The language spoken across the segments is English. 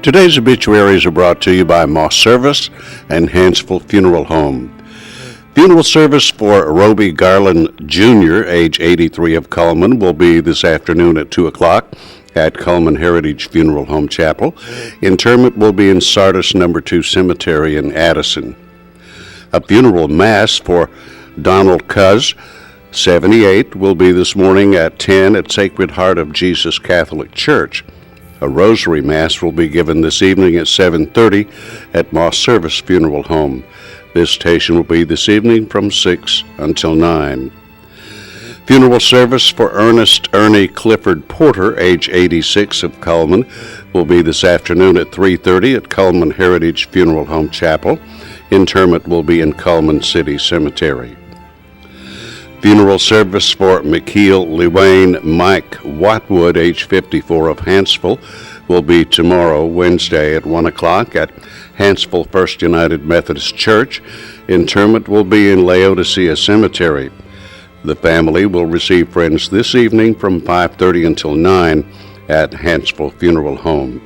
Today's obituaries are brought to you by Moss Service and Hansville Funeral Home. Funeral service for Roby Garland Jr., age 83 of Cullman, will be this afternoon at 2 o'clock at Cullman Heritage Funeral Home Chapel. Interment will be in Sardis No. 2 Cemetery in Addison. A funeral mass for Donald Cuz, 78, will be this morning at 10 at Sacred Heart of Jesus Catholic Church. A rosary mass will be given this evening at 7:30 at Moss Service Funeral Home. Visitation will be this evening from 6 until 9. Funeral service for Ernest Ernie Clifford Porter, age 86 of Cullman, will be this afternoon at 3:30 at Cullman Heritage Funeral Home Chapel. Interment will be in Cullman City Cemetery. Funeral service for McKeel Llewayne Mike Watwood, age 54 of Hansville, will be tomorrow, Wednesday, at 1 o'clock at Hansville First United Methodist Church. Interment will be in Laodicea Cemetery. The family will receive friends this evening from 5:30 until 9 at Hansville Funeral Home.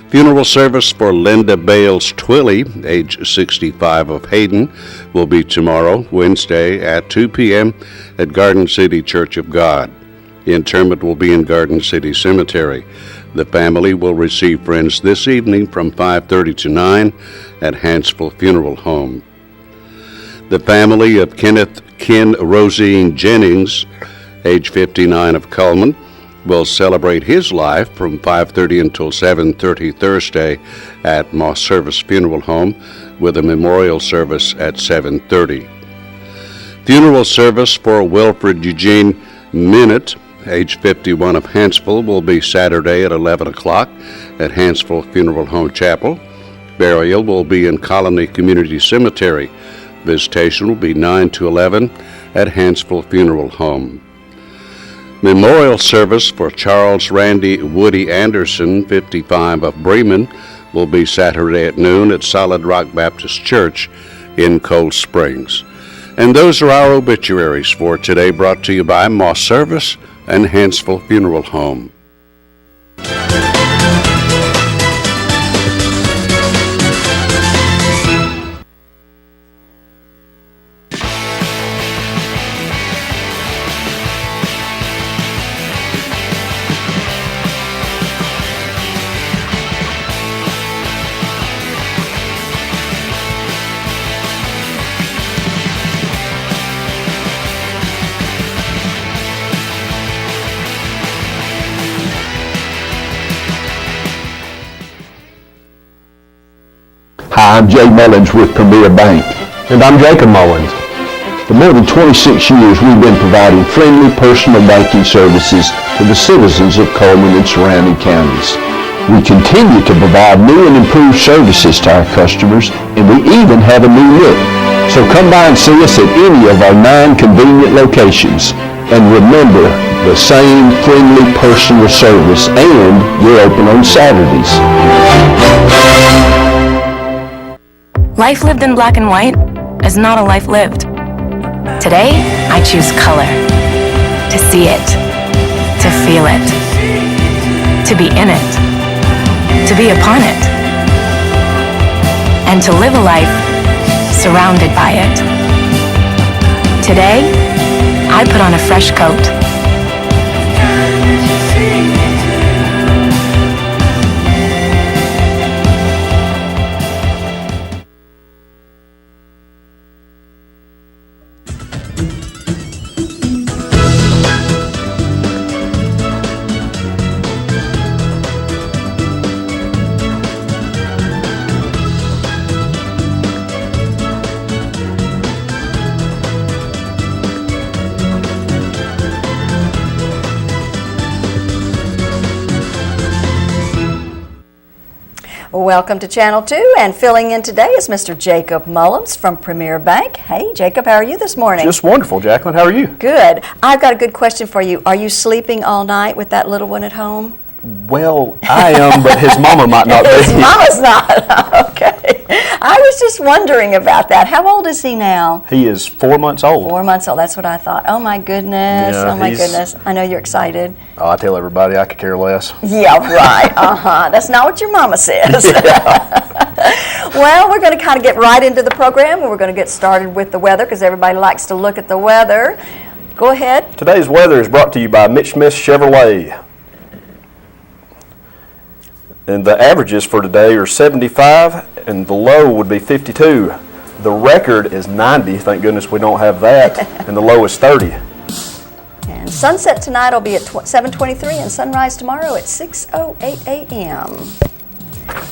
Funeral service for Linda Bales Twilley, age 65 of Hayden, will be tomorrow, Wednesday, at 2 p.m. at Garden City Church of God. The interment will be in Garden City Cemetery. The family will receive friends this evening from 5:30 to 9 at Hansville Funeral Home. The family of Kenneth Ken Rosine Jennings, age 59 of Cullman, will celebrate his life from 5:30 until 7:30 Thursday at Moss Service Funeral Home with a memorial service at 7:30. Funeral service for Wilfred Eugene Minute, age 51 of Hansville, will be Saturday at 11 o'clock at Hansville Funeral Home Chapel. Burial will be in Colony Community Cemetery. Visitation will be 9 to 11 at Hansville Funeral Home. Memorial service for Charles Randy Woody Anderson, 55 of Bremen, will be Saturday at noon at Solid Rock Baptist Church in Cold Springs. And those are our obituaries for today, brought to you by Moss Service and Hansville Funeral Home. Hi, I'm Jay Mullins with Premier Bank. And I'm Jacob Mullins. For more than 26 years, we've been providing friendly personal banking services to the citizens of Cullman and surrounding counties. We continue to provide new and improved services to our customers, and we even have a new look. So come by and see us at any of our 9 convenient locations. And remember, the same friendly personal service, and we're open on Saturdays. Life lived in black and white is not a life lived. Today, I choose color. To see it. To feel it. To be in it. To be upon it. And to live a life surrounded by it. Today, I put on a fresh coat. Welcome to Channel 2, and filling in today is Mr. Jacob Mullins from Premier Bank. Hey, Jacob, how are you this morning? Just wonderful, Jacqueline. How are you? Good. I've got a good question for you. Are you sleeping all night with that little one at home? Well, I am, but his mama might not be. His mama's not. Okay. I was just wondering about that. How old is he now? He is 4 months old. 4 months old. That's what I thought. Oh my goodness. Yeah, Oh my goodness. I know you're excited. Oh, I tell everybody I could care less. Yeah, right. That's not what your mama says. Well, we're going to kind of get right into the program, and we're going to get started with the weather because everybody likes to look at the weather. Go ahead. Today's weather is brought to you by Mitch Smith Chevrolet. And the averages for today are 75, and the low would be 52. The record is 90. Thank goodness we don't have that. And the low is 30. And sunset tonight will be at 7:23, and sunrise tomorrow at 6:08 a.m.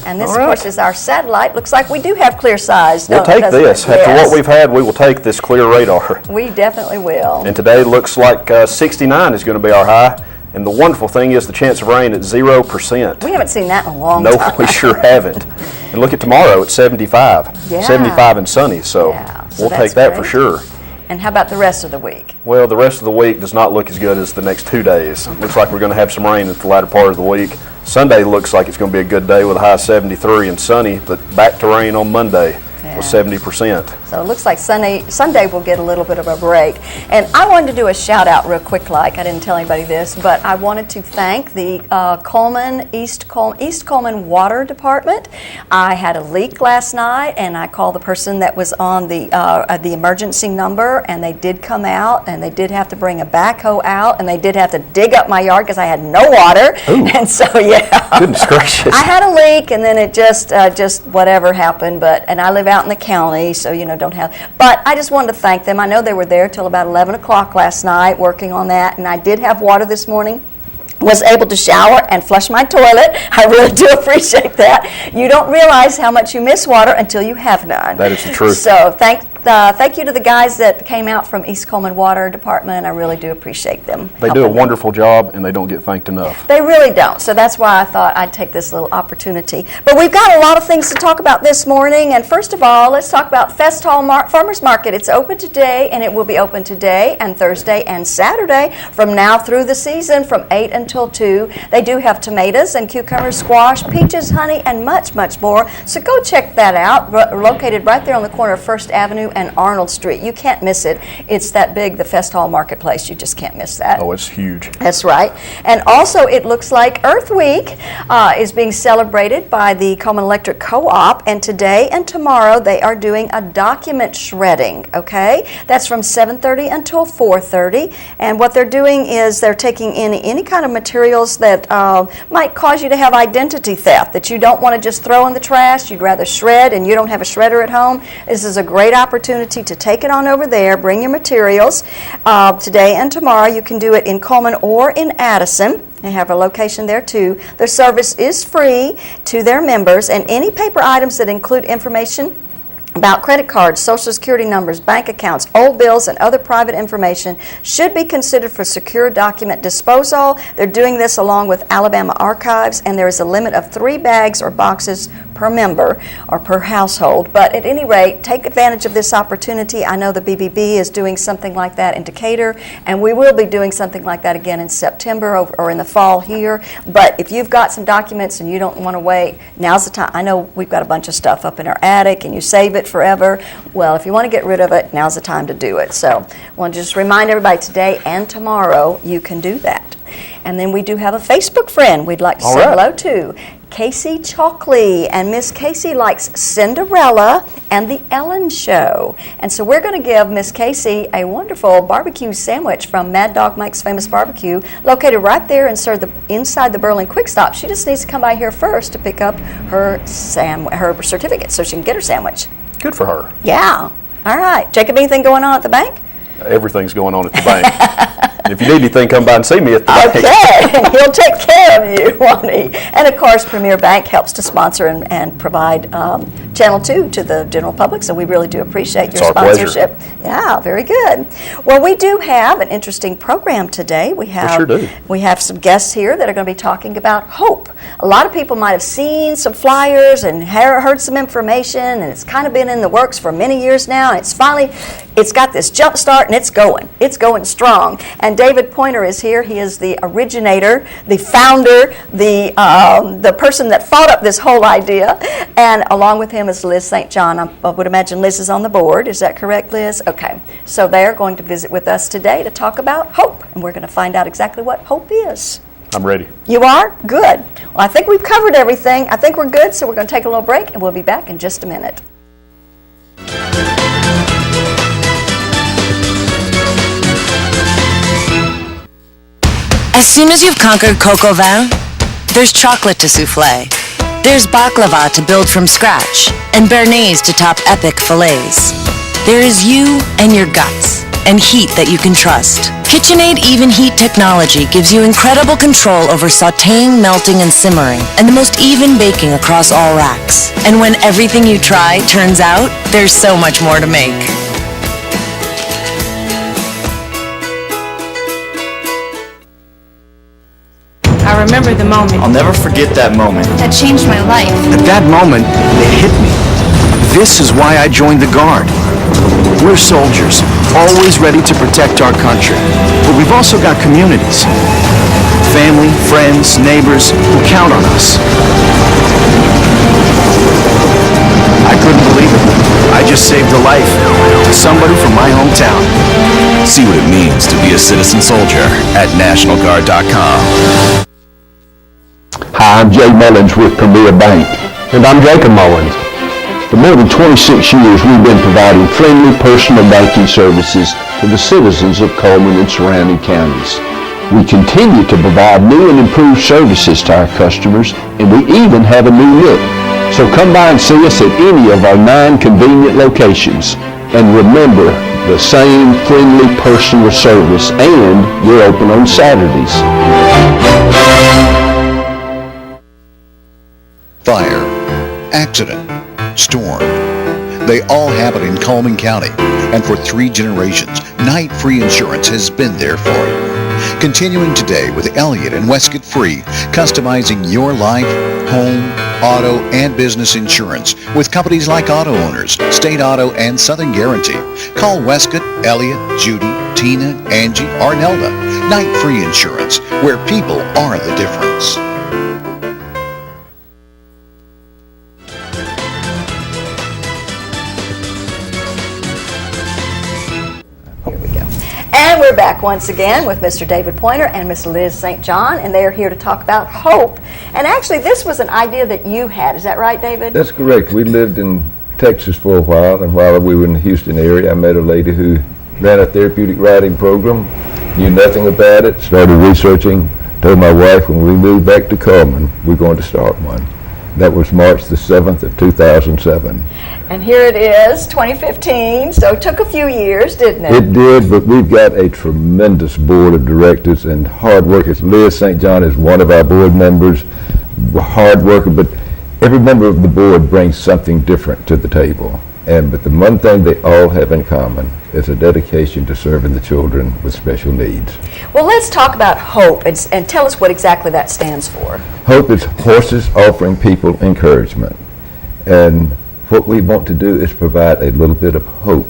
And this, All of right. course, is our satellite. Looks like we do have clear skies. We'll take doesn't this. it? After Yes. what we've had, we will take this clear radar. We definitely will. And today looks like 69 is going to be our high. And the wonderful thing is the chance of rain at 0%. We haven't seen that in a long No, time. we sure haven't. And look at tomorrow, it's 75. Yeah. 75 and sunny, so Yeah, so we'll that's take that for great. sure. And how about the rest of the week? Well, the rest of the week does not look as good as the next 2 days. Looks like we're going to have some rain at the latter part of the week. Sunday looks like it's going to be a good day with a high of 73 and sunny, but back to rain on Monday with 70%. So it looks like Sunday we'll get a little bit of a break. And I wanted to do a shout out real quick, I didn't tell anybody this, but I wanted to thank the East Coleman Water Department. I had a leak last night, and I called the person that was on the emergency number, and they did come out, and they did have to bring a backhoe out, and they did have to dig up my yard because I had no water. Ooh. And so, yeah. Goodness gracious. I had a leak, and then it just whatever happened. And I live out in the county, so don't have. But I just wanted to thank them. I know they were there till about 11 o'clock last night working on that, and I did have water this morning. Was able to shower and flush my toilet. I really do appreciate that. You don't realize how much you miss water until you have none. That is the truth. So thank you to the guys that came out from East Coleman Water Department. I really do appreciate them. They do a wonderful job, and they don't get thanked enough. They really don't. So that's why I thought I'd take this little opportunity. But we've got a lot of things to talk about this morning. And first of all, let's talk about Fest Hall Farmers Market. It's open today, and it will be open today and Thursday and Saturday from now through the season from 8 until 2. They do have tomatoes and cucumbers, squash, peaches, honey, and much, much more. So go check that out. Located right there on the corner of First Avenue and Arnold Street. You can't miss it. It's that big, the Fest Hall Marketplace. You just can't miss that. Oh, it's huge. That's right. And also, it looks like Earth Week is being celebrated by the Coleman Electric Co-op, and today and tomorrow they are doing a document shredding, okay? That's from 7:30 until 4:30, and what they're doing is they're taking in any kind of materials that might cause you to have identity theft, that you don't want to just throw in the trash, you'd rather shred, and you don't have a shredder at home. This is a great opportunity to take it on over there, bring your materials. Today and tomorrow you can do it in Coleman or in Addison. They have a location there too. Their service is free to their members, and any paper items that include information about credit cards, social security numbers, bank accounts, old bills, and other private information should be considered for secure document disposal. They're doing this along with Alabama Archives, and there is a limit of 3 bags or boxes per member or per household. But at any rate, take advantage of this opportunity. I know the BBB is doing something like that in Decatur, and we will be doing something like that again in September or in the fall here. But if you've got some documents and you don't want to wait, now's the time. I know we've got a bunch of stuff up in our attic, and you save it forever. Well, if you want to get rid of it, now's the time to do it. So I want to just remind everybody today and tomorrow you can do that. And then we do have a Facebook friend we'd like to say hello to. Casey Chalkley, and Miss Casey likes Cinderella and the Ellen Show. And so we're going to give Miss Casey a wonderful barbecue sandwich from Mad Dog Mike's Famous Barbecue, located right there inside the Berlin Quick Stop. She just needs to come by here first to pick up her certificate so she can get her sandwich. Good for her. Yeah. All right. Jacob, anything going on at the bank? Everything's going on at the bank. If you need anything, come by and see me at the bank. Okay, he'll take care of you, won't he? And of course, Premier Bank helps to sponsor and provide Channel 2 to the general public, so we really do appreciate your our pleasure. sponsorship. Yeah, very good. Well, we do have an interesting program today. We sure do. We have some guests here that are going to be talking about hope. A lot of people might have seen some flyers and heard some information, and it's kind of been in the works for many years now, and it's got this jump start, and it's going strong. And And David Poynor is here. He is the originator, the founder, the person that thought up this whole idea. And along with him is Liz St. John. I would imagine Liz is on the board. Is that correct, Liz? Okay. So they're going to visit with us today to talk about hope. And we're going to find out exactly what hope is. I'm ready. You are? Good. Well, I think we've covered everything. I think we're good, so we're going to take a little break, and we'll be back in just a minute. As soon as you've conquered coq au vin, there's chocolate to souffle. There's baklava to build from scratch, and béarnaise to top epic fillets. There is you and your guts, and heat that you can trust. KitchenAid Even Heat technology gives you incredible control over sautéing, melting, and simmering, and the most even baking across all racks. And when everything you try turns out, there's so much more to make. I remember the moment I'll never forget that moment. that changed my life. At that moment, it hit me. This is why I joined the Guard. We're soldiers, always ready to protect our country. But we've also got communities. Family, friends, neighbors who count on us. I couldn't believe it. I just saved a life to somebody from my hometown. See what it means to be a citizen soldier at NationalGuard.com. Hi, I'm Jay Mullins with Premier Bank. And I'm Jacob Mullins. For more than 26 years, we've been providing friendly personal banking services to the citizens of Coleman and surrounding counties. We continue to provide new and improved services to our customers, and we even have a new look. So come by and see us at any of our 9 convenient locations. And remember, the same friendly personal service, and we're open on Saturdays. Fire, accident, storm. They all happen in Coleman County, and for 3 generations, Night Free Insurance has been there for you. Continuing today with Elliott and Westcott Free, customizing your life, home, auto, and business insurance with companies like Auto Owners, State Auto, and Southern Guarantee. Call Westcott, Elliott, Judy, Tina, Angie, or Nelda. Night Free Insurance, where people are the difference. And we're back once again with Mr. David Poynor and Miss Liz St. John, and they are here to talk about hope. And actually, this was an idea that you had. Is that right, David? That's correct. We lived in Texas for a while, and while we were in the Houston area, I met a lady who ran a therapeutic riding program, knew nothing about it, started researching, told my wife when we moved back to Coleman, we're going to start one. That was March the 7th of 2007. And here it is, 2015, so it took a few years, didn't it? It did, but we've got a tremendous board of directors and hard workers. Liz St. John is one of our board members, hard worker, but every member of the board brings something different to the table. But the one thing they all have in common is a dedication to serving the children with special needs. Well, let's talk about HOPE and tell us what exactly that stands for. HOPE is Horses Offering People Encouragement. And what we want to do is provide a little bit of hope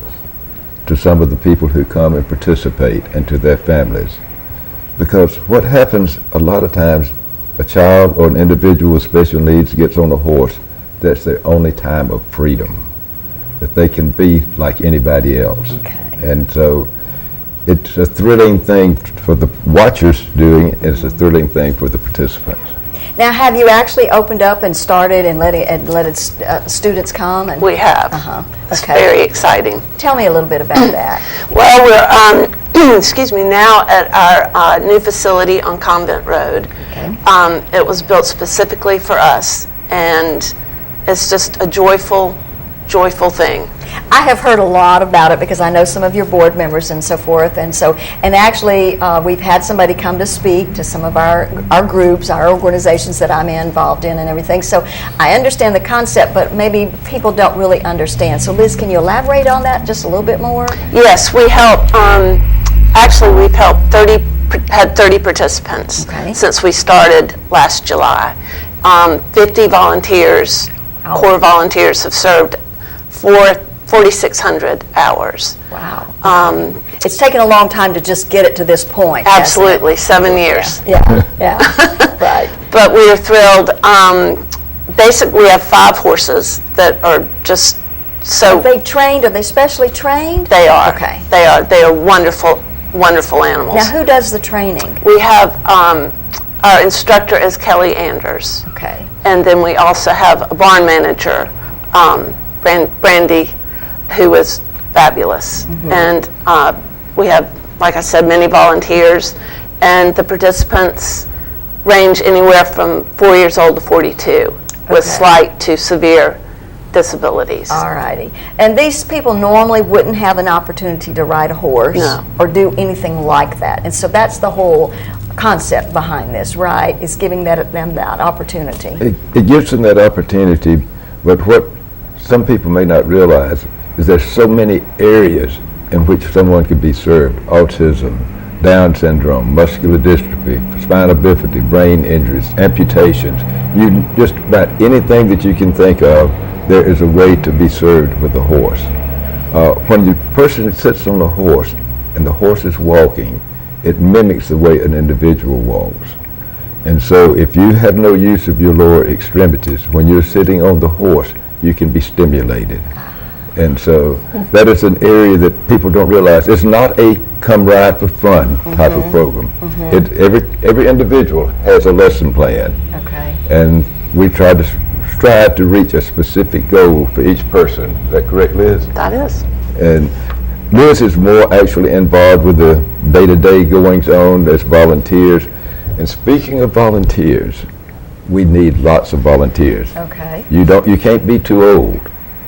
to some of the people who come and participate and to their families. Because what happens a lot of times, a child or an individual with special needs gets on a horse, that's their only time of freedom, that they can be like anybody else. Okay. And so it's a thrilling thing for the watchers doing, and it's a thrilling thing for the participants. Now, have you actually opened up and started and let students come? And we have. It's very exciting. Tell me a little bit about that. Well, we're excuse me, now at our new facility on Convent Road. Okay. It was built specifically for us, and it's just a joyful thing. I have heard a lot about it because I know some of your board members and so forth, and actually we've had somebody come to speak to some of our groups, our organizations that I'm involved in and everything. So I understand the concept, but maybe people don't really understand. So Liz, can you elaborate on that just a little bit more? Yes, we help. Actually, we've helped 30 participants since we started last July. 50 volunteers, core volunteers, have served 4,600 hours. Wow. It's taken a long time to just get it to this point. Absolutely, 7 years. Yeah, right. But we are thrilled. Basically, we have 5 horses that are just so. Are they trained? Are they specially trained? They are. Okay. They are. They are wonderful, wonderful animals. Now, who does the training? We have our instructor is Kelly Anders. Okay. And then we also have a barn manager, Brandy, who is fabulous. And we have, like I said, many volunteers, and the participants range anywhere from 4 years old to 42 with slight to severe disabilities. All righty. And these people normally wouldn't have an opportunity to ride a horse or do anything like that. And so that's the whole concept behind this, right? Is giving them that opportunity. It gives them that opportunity, but what some people may not realize is there's so many areas in which someone could be served. Autism, Down syndrome, muscular dystrophy, spinal bifida, brain injuries, amputations. You just about anything that you can think of, there is a way to be served with a horse. When the person sits on the horse and the horse is walking, it mimics the way an individual walks. And so if you have no use of your lower extremities, when you're sitting on the horse, you can be stimulated. And so that is an area that people don't realize. It's not a come ride for fun type of program. Every individual has a lesson plan. Okay. And we try to strive to reach a specific goal for each person. Is that correct, Liz? That is. And Liz is more actually involved with the day-to-day goings-on as volunteers. And speaking of volunteers, we need lots of volunteers. Okay. You can't be too old.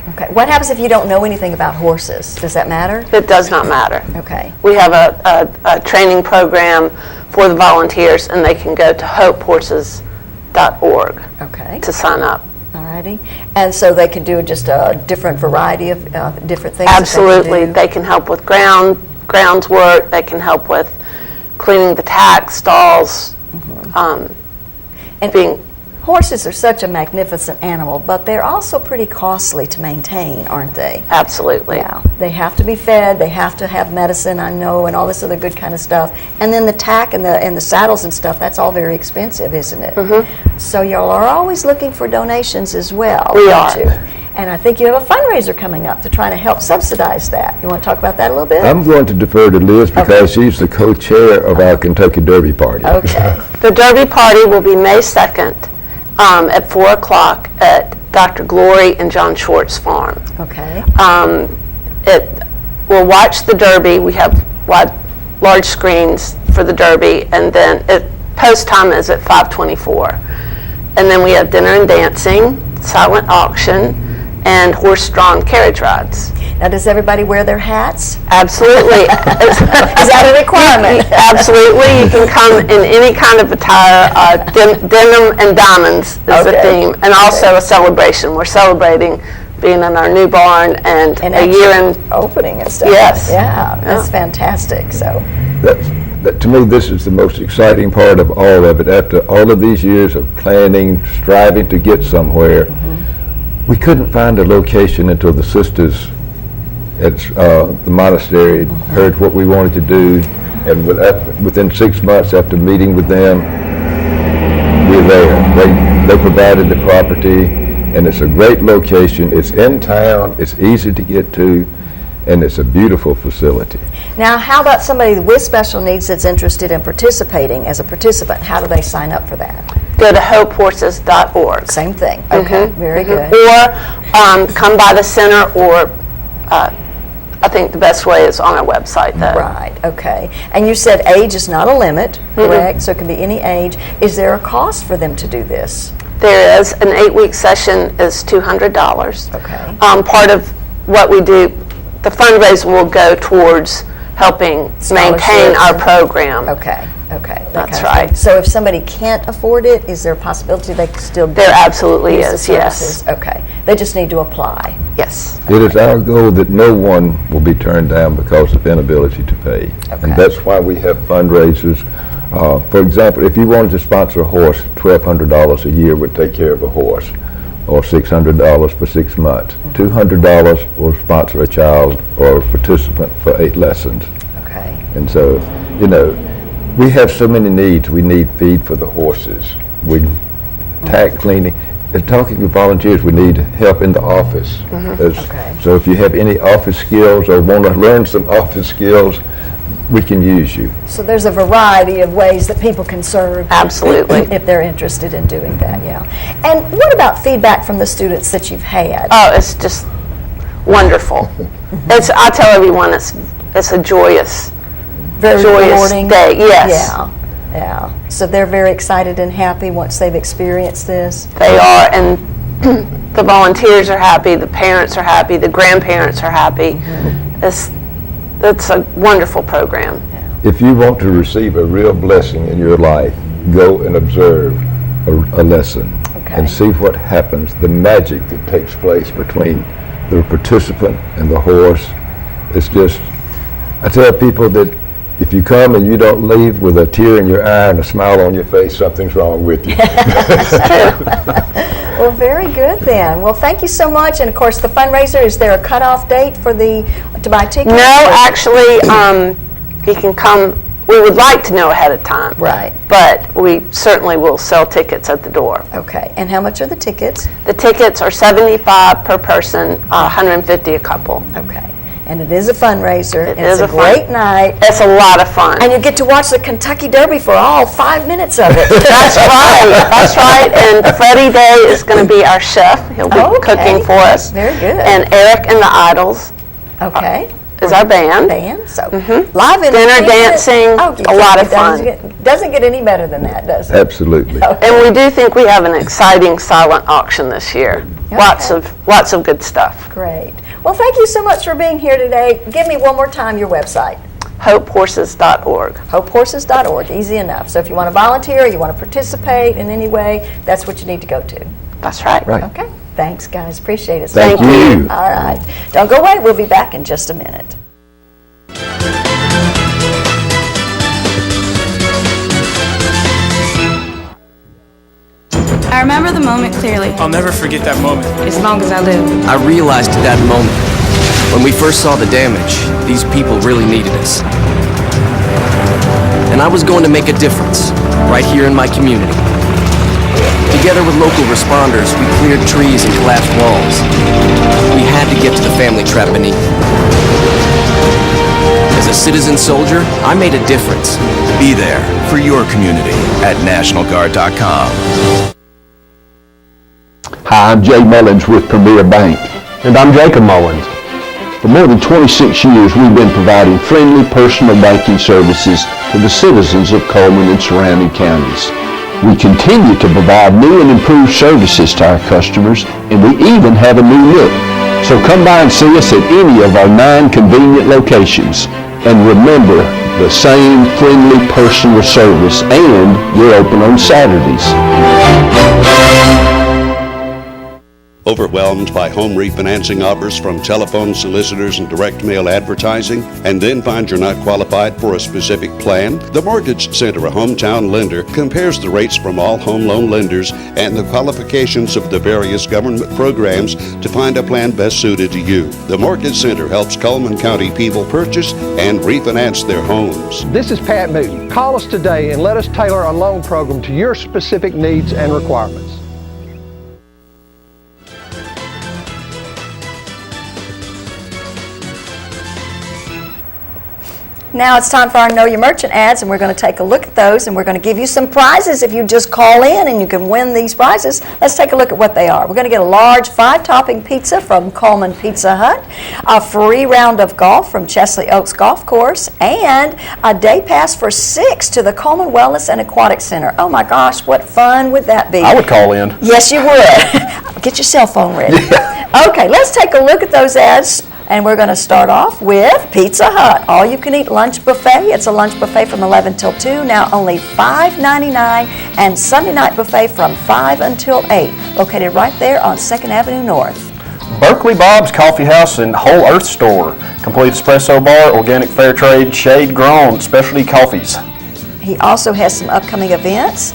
Okay. What happens if you don't know anything about horses? Does that matter? It does not matter. Okay. We have a training program for the volunteers, and they can go to hopehorses.org to sign up. Alrighty. And so they can do just a different variety of different things? Absolutely. They can help with grounds work. They can help with cleaning the tack stalls. Horses are such a magnificent animal, but they're also pretty costly to maintain, aren't they? Absolutely. Yeah. They have to be fed, they have to have medicine, I know, and all this other good kind of stuff. And then the tack and the saddles and stuff, that's all very expensive, isn't it? So y'all are always looking for donations as well. We aren't are. you? And I think you have a fundraiser coming up to try to help subsidize that. You want to talk about that a little bit? I'm going to defer to Liz because she's the co-chair of our Kentucky Derby Party. Okay. The Derby Party will be May 2nd. At 4 o'clock at Dr. Glory and John Short's farm. Okay. We'll watch the Derby. We have large screens for the Derby, and then post time is at 5:24. And then we have dinner and dancing, silent auction, and horse-drawn carriage rides. Now, does everybody wear their hats? Absolutely. Is that a requirement? Absolutely. You can come in any kind of attire. Denim and diamonds is the theme, and also a celebration. We're celebrating being in our new barn and a year in opening and stuff. Yes. Yeah, that's fantastic. So. To me, this is the most exciting part of all of it. After all of these years of planning, striving to get somewhere, we couldn't find a location until the sisters at the monastery heard what we wanted to do, and within 6 months after meeting with them, we're there. They provided the property, and it's a great location. It's in town, it's easy to get to, and it's a beautiful facility. Now, how about somebody with special needs that's interested in participating as a participant? How do they sign up for that? Go to hopehorses.org. Same thing. Okay, very good. Or come by the center, or I think the best way is on our website, though. Right, okay. And you said age is not a limit, correct? So it can be any age. Is there a cost for them to do this? There is. An 8-week session is $200. Okay. Part of what we do, the fundraiser will go towards helping maintain our program. Okay. That's right. So if somebody can't afford it, is there a possibility they can still do There absolutely use the is, yes. services? Okay. They just need to apply. Yes. It is our goal that no one will be turned down because of inability to pay. And that's why we have fundraisers. For example, if you wanted to sponsor a horse, $1,200 a year would take care of a horse. or $600 for 6 months. $200 will sponsor a child or participant for 8 lessons. Okay. And so, you know, we have so many needs. We need feed for the horses. We tack cleaning. And talking to volunteers, we need help in the office. Okay. So if you have any office skills or want to learn some office skills, we can use you. So there's a variety of ways that people can serve. Absolutely. If they're interested in doing that, yeah. And what about feedback from the students that you've had? Oh, it's just wonderful. I tell everyone it's a joyous, Very joyous rewarding. day. Yes. Yeah, yeah. So they're very excited and happy once they've experienced this. They are, and the volunteers are happy, the parents are happy, the grandparents are happy. It's a wonderful program. If you want to receive a real blessing in your life, go and observe a lesson and see what happens, the magic that takes place between the participant and the horse. It's just, I tell people that if you come and you don't leave with a tear in your eye and a smile on your face, something's wrong with you. Well, very good then. Well, thank you so much. And of course, the fundraiser, is there a cutoff date for to buy tickets? No, actually, you can come. We would like to know ahead of time. Right. But we certainly will sell tickets at the door. Okay. And how much are the tickets? The tickets are $75 per person, $150 a couple. Okay. And it is a fundraiser. It and is it's a great night. It's a lot of fun. And you get to watch the Kentucky Derby for all 5 minutes of it. That's right. That's right. And Freddie Day is going to be our chef. He'll be cooking for us. Very good. And Eric and the Idols. Okay. Is our band. So live dinner, dancing, a lot of fun. Doesn't get any better than that, does it? Absolutely. Okay. And we do think we have an exciting silent auction this year. Okay. Lots of good stuff. Great. Well, thank you so much for being here today. Give me one more time your website. HopeHorses.org. HopeHorses.org. Easy enough. So if you want to volunteer, you want to participate in any way, that's what you need to go to. That's right. Right. Okay. Thanks, guys. Appreciate it. Thank you. All right. Don't go away. We'll be back in just a minute. I remember the moment clearly, I'll never forget that moment. as long as I live. I realized at that moment, when we first saw the damage, these people really needed us. And I was going to make a difference, right here in my community. Together with local responders, we cleared trees and collapsed walls. We had to get to the family trapped beneath. As a citizen soldier, I made a difference. Be there for your community at NationalGuard.com. Hi, I'm Jay Mullins with Premier Bank. And I'm Jacob Mullins. For more than 26 years, we've been providing friendly personal banking services to the citizens of Coleman and surrounding counties. We continue to provide new and improved services to our customers, and we even have a new look. So come by and see us at any of our 9 convenient locations. And remember, the same friendly personal service, and we're open on Saturdays. Overwhelmed by home refinancing offers from telephone solicitors and direct mail advertising, and then find you're not qualified for a specific plan? The Mortgage Center, a hometown lender, compares the rates from all home loan lenders and the qualifications of the various government programs to find a plan best suited to you. The Mortgage Center helps Coleman County people purchase and refinance their homes. This is Pat Newton. Call us today and let us tailor a loan program to your specific needs and requirements. Now it's time for our Know Your Merchant ads, and we're going to take a look at those, and we're going to give you some prizes if you just call in, and you can win these prizes. Let's take a look at what they are. We're going to get a large 5-topping pizza from Coleman Pizza Hut, a free round of golf from Chesley Oaks Golf Course, and a day pass for 6 to the Coleman Wellness and Aquatic Center. Oh my gosh, what fun would that be? I would call in. Yes, you would. Get your cell phone ready. Okay, let's take a look at those ads. And we're going to start off with Pizza Hut, all-you-can-eat lunch buffet. It's a lunch buffet from 11 till 2, now only $5.99, and Sunday night buffet from 5 until 8, located right there on 2nd Avenue North. Berkeley Bob's Coffee House and Whole Earth Store, complete espresso bar, organic fair trade, shade grown, specialty coffees. He also has some upcoming events.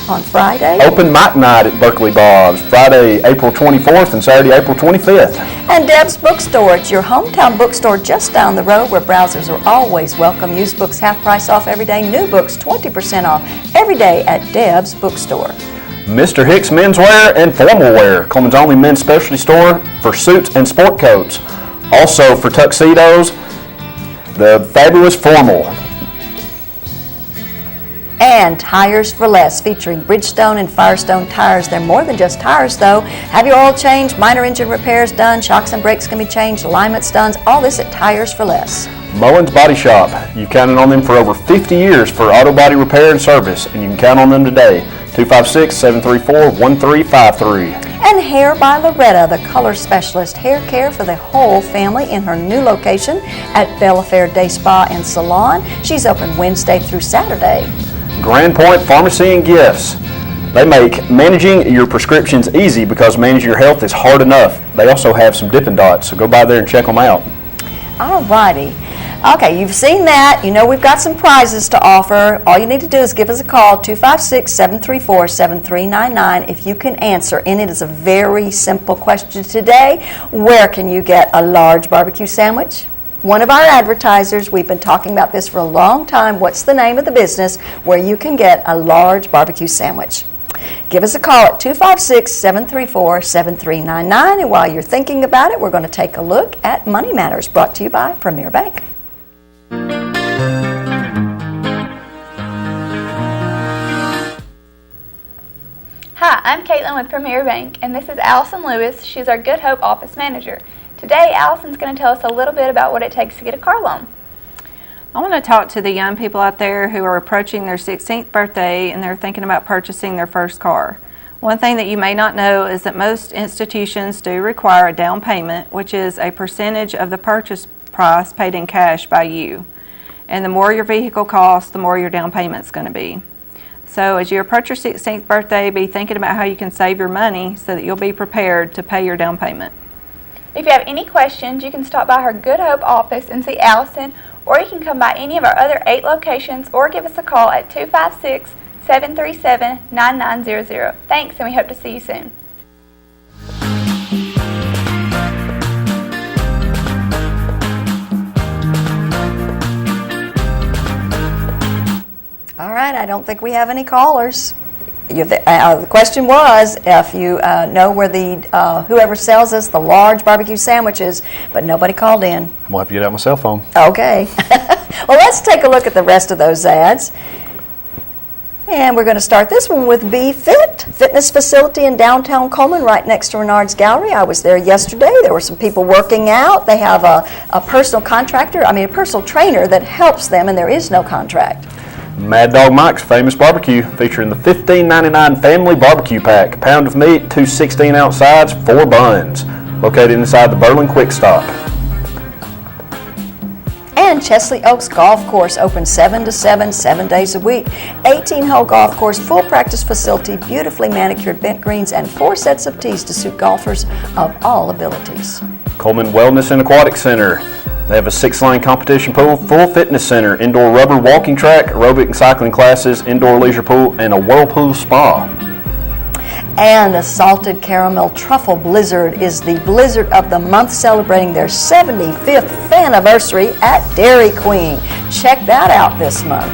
on Friday. Open mic night at Berkeley Bob's, Friday, April 24th and Saturday, April 25th. And Deb's Bookstore, it's your hometown bookstore just down the road where browsers are always welcome. Used books half price off every day, new books 20% off every day at Deb's Bookstore. Mr. Hicks Menswear and Formal Wear, Coleman's only men's specialty store for suits and sport coats. Also for tuxedos, the fabulous Formal. And Tires for Less, featuring Bridgestone and Firestone tires. They're more than just tires, though. Have your oil changed, minor engine repairs done, shocks and brakes can be changed, alignments done, all this at Tires for Less. Mullins Body Shop, you've counted on them for over 50 years for auto body repair and service, and you can count on them today. 256-734-1353. And Hair by Loretta, the color specialist, hair care for the whole family in her new location at Bella Fair Day Spa and Salon. She's open Wednesday through Saturday. Grand Point Pharmacy and Gifts. They make managing your prescriptions easy because managing your health is hard enough. They also have some Dippin' Dots, so go by there and check them out. All righty. Okay, you've seen that. You know we've got some prizes to offer. All you need to do is give us a call, 256-734-7399, if you can answer. And it is a very simple question today. Where can you get a large barbecue sandwich? One of our advertisers, we've been talking about this for a long time. What's the name of the business where you can get a large barbecue sandwich? Give us a call at 256-734-7399. And while you're thinking about it, we're going to take a look at Money Matters, brought to you by Premier Bank. Hi, I'm Caitlin with Premier Bank, and this is Allison Lewis. She's our Good Hope office manager. Today, Allison's going to tell us a little bit about what it takes to get a car loan. I want to talk to the young people out there who are approaching their 16th birthday and they're thinking about purchasing their first car. One thing that you may not know is that most institutions do require a down payment, which is a percentage of the purchase price paid in cash by you. And the more your vehicle costs, the more your down payment's going to be. So as you approach your 16th birthday, be thinking about how you can save your money so that you'll be prepared to pay your down payment. If you have any questions, you can stop by her Good Hope office and see Allison, or you can come by any of our other 8 locations or give us a call at 256-737-9900. Thanks, and we hope to see you soon. All right, I don't think we have any callers. The question was if you know where the whoever sells us the large barbecue sandwiches, but nobody called in. I'm going to have to get out my cell phone. Okay. Well, let's take a look at the rest of those ads. And we're going to start this one with Be Fit, fitness facility in downtown Coleman, right next to Renard's Gallery. I was there yesterday. There were some people working out. They have a personal a personal trainer that helps them, and there is no contract. Mad Dog Mike's Famous Barbecue, featuring the $15.99 family barbecue pack. Pound of meat, 2 16-ounce sides, 4 buns. Located inside the Berlin Quick Stop. And Chesley Oaks Golf Course, open 7 to 7, 7 days a week. 18-hole golf course, full practice facility, beautifully manicured bent greens, and 4 sets of tees to suit golfers of all abilities. Coleman Wellness and Aquatic Center. They have a 6-lane competition pool, full fitness center, indoor rubber walking track, aerobic and cycling classes, indoor leisure pool, and a whirlpool spa. And a Salted Caramel Truffle Blizzard is the blizzard of the month, celebrating their 75th anniversary at Dairy Queen. Check that out this month.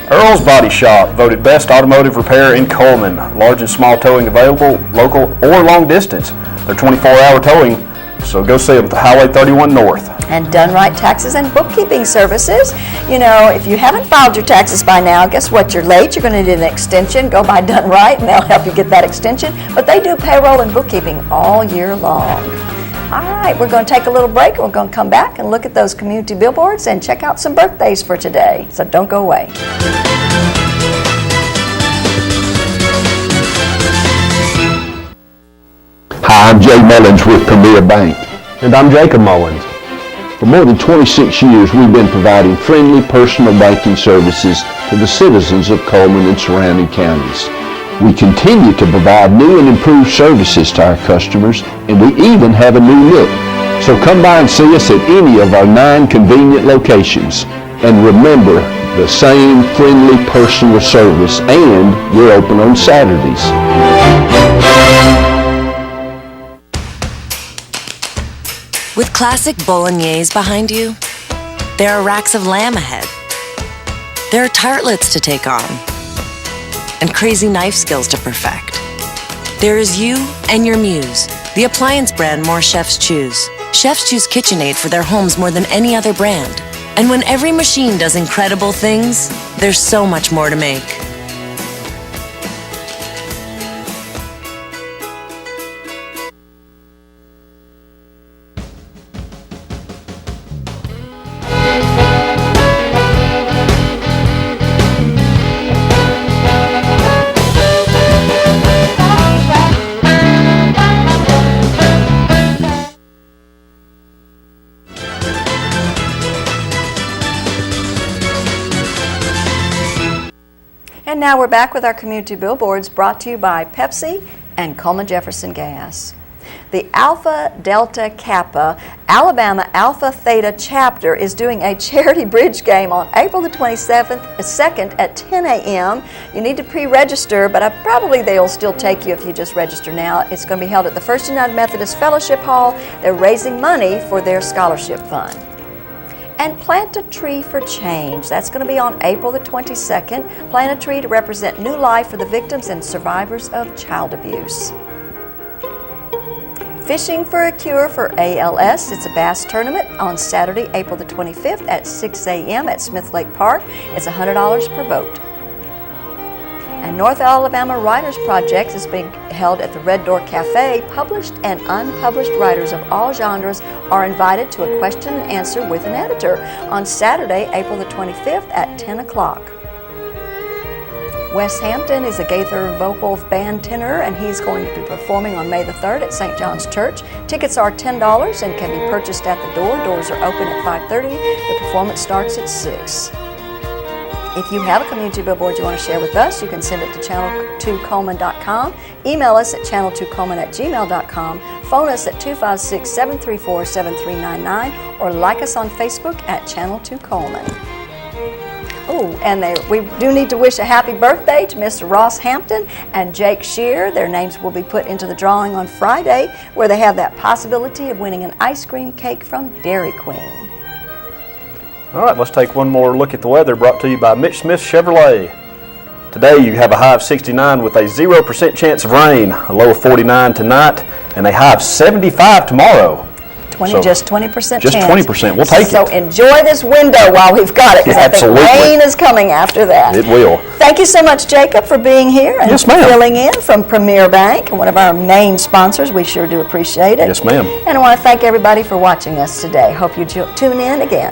Earl's Body Shop, voted best automotive repair in Coleman. Large and small towing available, local or long distance. They're 24-hour towing, so go see them at Highway 31 North. And Done Right Taxes and Bookkeeping Services. You know, if you haven't filed your taxes by now, guess what? You're late. You're going to need an extension. Go by Done Right, and they'll help you get that extension. But they do payroll and bookkeeping all year long. All right, we're going to take a little break. We're going to come back and look at those community billboards and check out some birthdays for today. So don't go away. Hi, I'm Jay Mullins with Premier Bank. And I'm Jacob Mullins. For more than 26 years, we've been providing friendly personal banking services to the citizens of Coleman and surrounding counties. We continue to provide new and improved services to our customers, and we even have a new look. So come by and see us at any of our 9 convenient locations. And remember, the same friendly personal service, and we're open on Saturdays. With classic bolognese behind you, there are racks of lamb ahead. There are tartlets to take on, and crazy knife skills to perfect. There is you and your muse, the appliance brand more chefs choose. Chefs choose KitchenAid for their homes more than any other brand. And when every machine does incredible things, there's so much more to make. And now we're back with our community billboards brought to you by Pepsi and Coleman Jefferson Gas. The Alpha Delta Kappa Alabama Alpha Theta chapter is doing a charity bridge game on April the 2nd at 10 a.m. You need to pre-register, but probably they'll still take you if you just register now. It's going to be held at the First United Methodist Fellowship Hall. They're raising money for their scholarship fund. And Plant a Tree for Change. That's going to be on April the 22nd. Plant a tree to represent new life for the victims and survivors of child abuse. Fishing for a Cure for ALS. It's a bass tournament on Saturday, April the 25th at 6 a.m. at Smith Lake Park. It's $100 per boat. And North Alabama Writers Project is being held at the Red Door Cafe. Published and unpublished writers of all genres are invited to a question and answer with an editor on Saturday, April the 25th at 10 o'clock. Wes Hampton is a Gaither vocal band tenor, and he's going to be performing on May the 3rd at St. John's Church. Tickets are $10 and can be purchased at the door. Doors are open at 5:30. The performance starts at 6. If you have a community billboard you want to share with us, you can send it to channel2coleman.com, email us at channel2coleman@gmail.com, phone us at 256-734-7399, or like us on Facebook at Channel 2 Coleman. Oh, and we do need to wish a happy birthday to Mr. Ross Hampton and Jake Shear. Their names will be put into the drawing on Friday, where they have that possibility of winning an ice cream cake from Dairy Queen. All right, let's take one more look at the weather, brought to you by Mitch Smith Chevrolet. Today you have a high of 69 with a 0% chance of rain, a low of 49 tonight, and a high of 75 tomorrow. Just 20% Just chance. 20%. We'll take it. So enjoy this window while we've got it, because I think rain is coming after that. It will. Thank you so much, Jacob, for being here and filling in from Premier Bank, one of our main sponsors. We sure do appreciate it. Yes, ma'am. And I want to thank everybody for watching us today. Hope you tune in again.